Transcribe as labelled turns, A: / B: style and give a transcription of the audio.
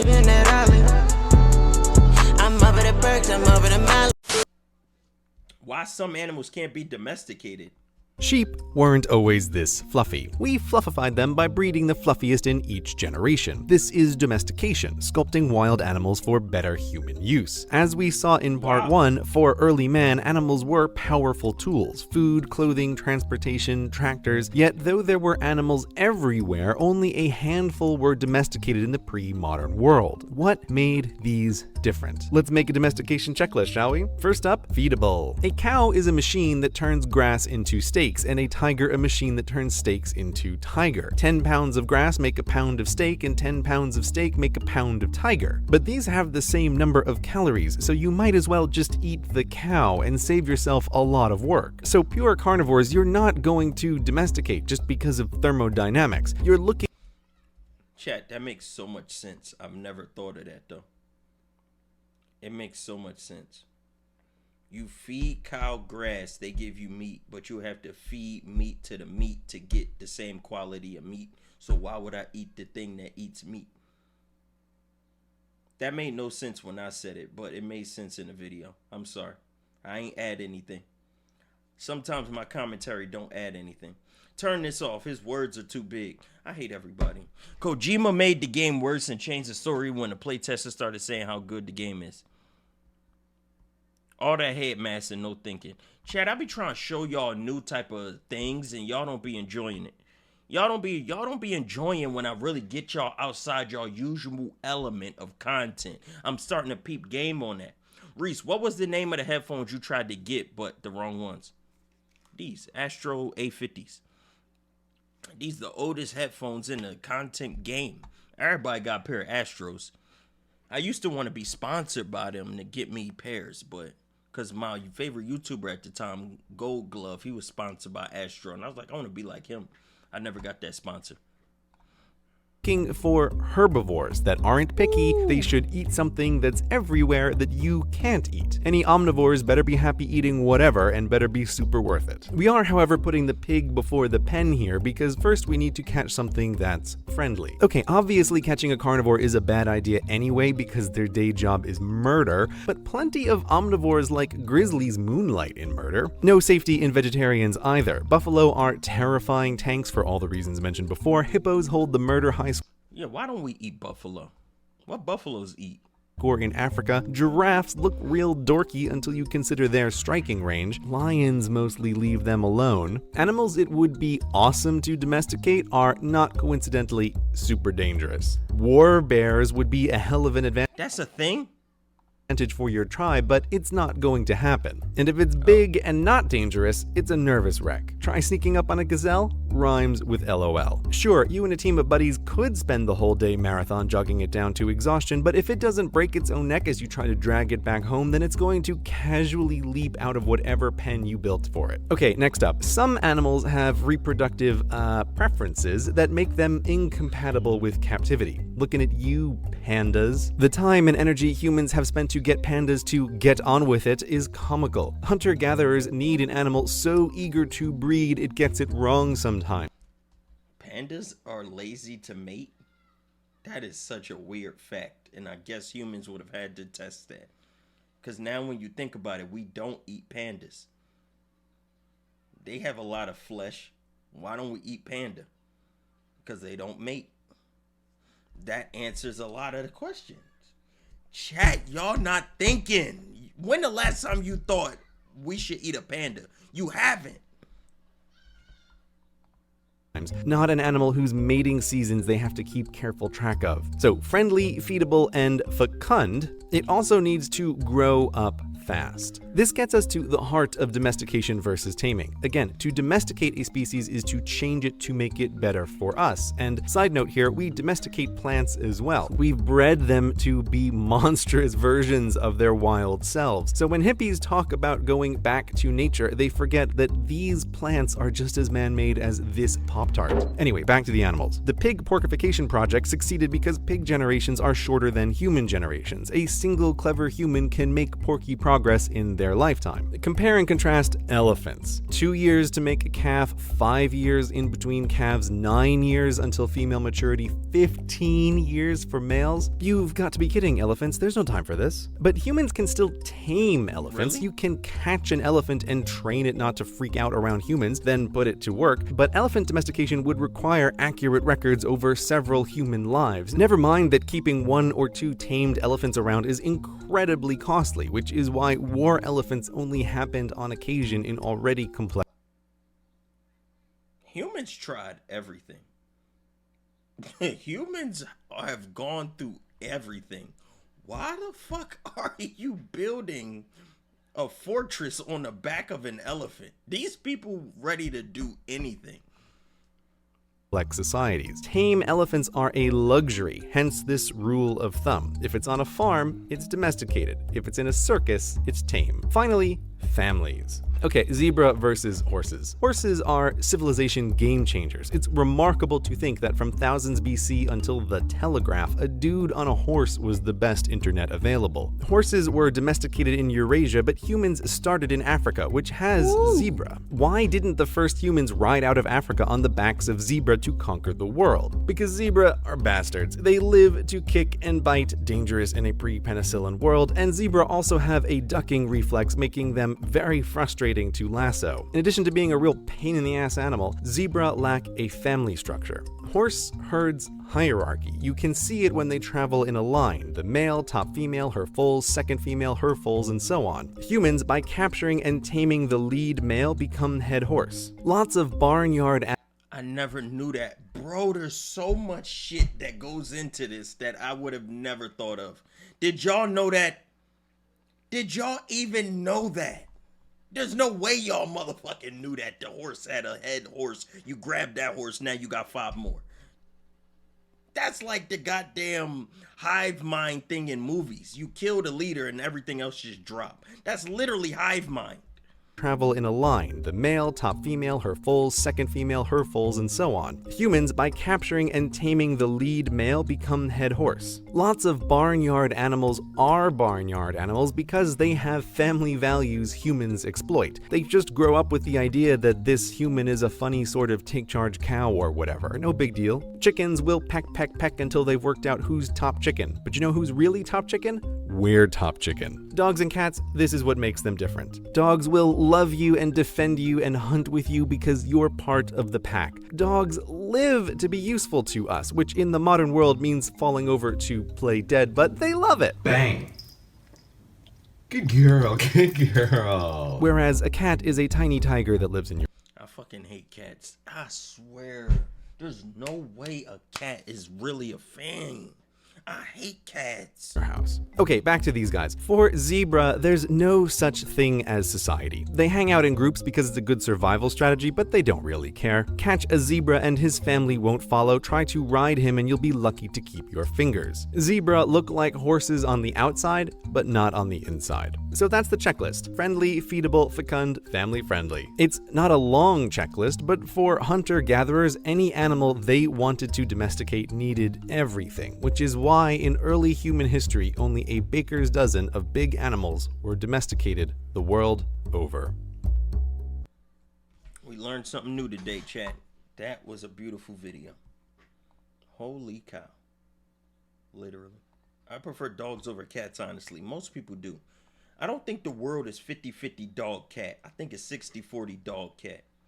A: in that alley. I'm over the Berks, I'm over the Mali.
B: Why some animals can't be domesticated?
C: Sheep weren't always this fluffy. We fluffified them by breeding the fluffiest in each generation. This is domestication, sculpting wild animals for better human use. As we saw in part 1, for early man, animals were powerful tools: food, clothing, transportation, tractors. Yet though there were animals everywhere, only a handful were domesticated in the pre-modern world. What made these different? Let's make a domestication checklist, shall we? First up, feedable. A cow is a machine that turns grass into steaks, and a tiger a machine that turns steaks into tiger. 10 pounds of grass make a pound of steak, and 10 pounds of steak make a pound of tiger. But these have the same number of calories, so you might as well just eat the cow and save yourself a lot of work. So pure carnivores you're not going to domesticate just because of thermodynamics. You're looking...
B: Chat, that makes so much sense. I've never thought of that though. It makes so much sense. You feed cow grass, they give you meat, but you have to feed meat to the meat to get the same quality of meat. So why would I eat the thing that eats meat? That made no sense when I said it, but it made sense in the video. I'm sorry. I ain't add anything. Sometimes my commentary don't add anything. Turn this off. His words are too big. I hate everybody. Kojima made the game worse and changed the story when the playtesters started saying how good the game is. All that headmaster, no thinking. Chad, I be trying to show y'all new type of things and y'all don't be enjoying it. Y'all don't be enjoying when I really get y'all outside y'all usual element of content. I'm starting to peep game on that. Reese, what was the name of the headphones you tried to get but the wrong ones? These Astro A50s. These are the oldest headphones in the content game. Everybody got a pair of Astros. I used to want to be sponsored by them to get me pairs, but because my favorite YouTuber at the time, Gold Glove, he was sponsored by Astro, and I was like, I want to be like him. I never got that sponsor.
C: For herbivores that aren't picky, they should eat something that's everywhere that you can't eat. Any omnivores better be happy eating whatever and better be super worth it. We are, however, putting the pig before the pen here because first we need to catch something that's friendly. Okay, obviously catching a carnivore is a bad idea anyway because their day job is murder, but plenty of omnivores like grizzlies moonlight in murder. No safety in vegetarians either. Buffalo are terrifying tanks for all the reasons mentioned before. Hippos hold the murder high
B: yeah, why don't we eat buffalo? What buffaloes eat?
C: Or in Africa, giraffes look real dorky until you consider their striking range. Lions mostly leave them alone. Animals it would be awesome to domesticate are not coincidentally super dangerous. War bears would be a hell of an advantage.
B: That's a thing?
C: For your tribe, but it's not going to happen. And if it's big and not dangerous, it's a nervous wreck. Try sneaking up on a gazelle? Rhymes with LOL. Sure, you and a team of buddies could spend the whole day marathon jogging it down to exhaustion, but if it doesn't break its own neck as you try to drag it back home, then it's going to casually leap out of whatever pen you built for it. Okay, next up. Some animals have reproductive preferences that make them incompatible with captivity. Looking at you, pandas. The time and energy humans have spent to get pandas to get on with it is comical. Hunter-gatherers need an animal so eager to breed it gets it wrong sometimes.
B: Pandas are lazy to mate? That is such a weird fact, and I guess humans would have had to test that. Because now when you think about it, we don't eat pandas. They have a lot of flesh. Why don't we eat panda? Because they don't mate. That answers a lot of the questions. Chat, y'all not thinking. When the last time you thought we should eat a panda? You haven't.
C: Not an animal whose mating seasons they have to keep careful track of. So friendly, feedable, and fecund, it also needs to grow up fast. This gets us to the heart of domestication versus taming. Again, to domesticate a species is to change it to make it better for us. And side note here, we domesticate plants as well. We've bred them to be monstrous versions of their wild selves. So when hippies talk about going back to nature, they forget that these plants are just as man-made as this Pop-Tart. Anyway, back to the animals. The pig porkification project succeeded because pig generations are shorter than human generations. A single clever human can make porky progress progress in their lifetime. Compare and contrast elephants. 2 years to make a calf, 5 years in between calves, 9 years until female maturity, 15 years for males. You've got to be kidding, elephants. There's no time for this. But humans can still tame elephants.
B: Really?
C: You can catch an elephant and train it not to freak out around humans, then put it to work. But elephant domestication would require accurate records over several human lives. Never mind that keeping 1 or 2 tamed elephants around is incredibly costly, which is why war elephants only happened on occasion in already complex.
B: Humans tried everything. Humans have gone through everything. Why the fuck are you building a fortress on the back of an elephant? These people ready to do anything.
C: Societies. Tame elephants are a luxury, hence this rule of thumb. If it's on a farm, it's domesticated. If it's in a circus, it's tame. Finally, families. Okay, zebra versus horses. Horses are civilization game changers. It's remarkable to think that from thousands BC until the telegraph, a dude on a horse was the best internet available. Horses were domesticated in Eurasia, but humans started in Africa, which has zebra. Why didn't the first humans ride out of Africa on the backs of zebra to conquer the world? Because zebra are bastards. They live to kick and bite, dangerous in a pre-penicillin world, and zebra also have a ducking reflex, making them very frustrating to lasso. In addition to being a real pain in the ass animal, zebra lack a family structure. Horse herds hierarchy. You can see it when they travel in a line. The male, top female, her foals, second female, her foals, and so on. Humans, by capturing and taming the lead male, become head horse. Lots of barnyard
B: I never knew that. Bro, there's so much shit that goes into this that I would have never thought of. Did y'all know that? Did y'all even know that? There's no way y'all motherfucking knew that the horse had a head horse. You grabbed that horse, now you got 5 more. That's like the goddamn hive mind thing in movies. You kill the leader and everything else just drop. That's literally hive mind.
C: Travel in a line. The male, top female, her foals, second female, her foals, and so on. Humans, by capturing and taming the lead male, become head horse. Lots of barnyard animals are barnyard animals because they have family values humans exploit. They just grow up with the idea that this human is a funny sort of take charge cow or whatever. No big deal. Chickens will peck, peck, peck until they've worked out who's top chicken. But you know who's really top chicken? We're top chicken. Dogs and cats, this is what makes them different. Dogs will love you and defend you and hunt with you because you're part of the pack. Dogs live to be useful to us, which in the modern world means falling over to play dead, but they love it.
D: Bang. Good girl, good girl.
C: Whereas a cat is a tiny tiger that lives in your
B: I fucking hate cats. I swear. There's no way a cat is really a fan. I hate cats.
C: house. Okay, back to these guys. For zebra, there's no such thing as society. They hang out in groups because it's a good survival strategy, but they don't really care. Catch a zebra and his family won't follow. Try to ride him and you'll be lucky to keep your fingers. Zebra look like horses on the outside, but not on the inside. So that's the checklist. Friendly, feedable, fecund, family friendly. It's not a long checklist, but for hunter-gatherers, any animal they wanted to domesticate needed everything, which is why in early human history, only a baker's dozen of big animals were domesticated the world over.
B: We learned something new today, chat. That was a beautiful video. Holy cow. Literally. I prefer dogs over cats, honestly. Most people do. I don't think the world is 50-50 dog cat. I think it's 60-40 dog cat.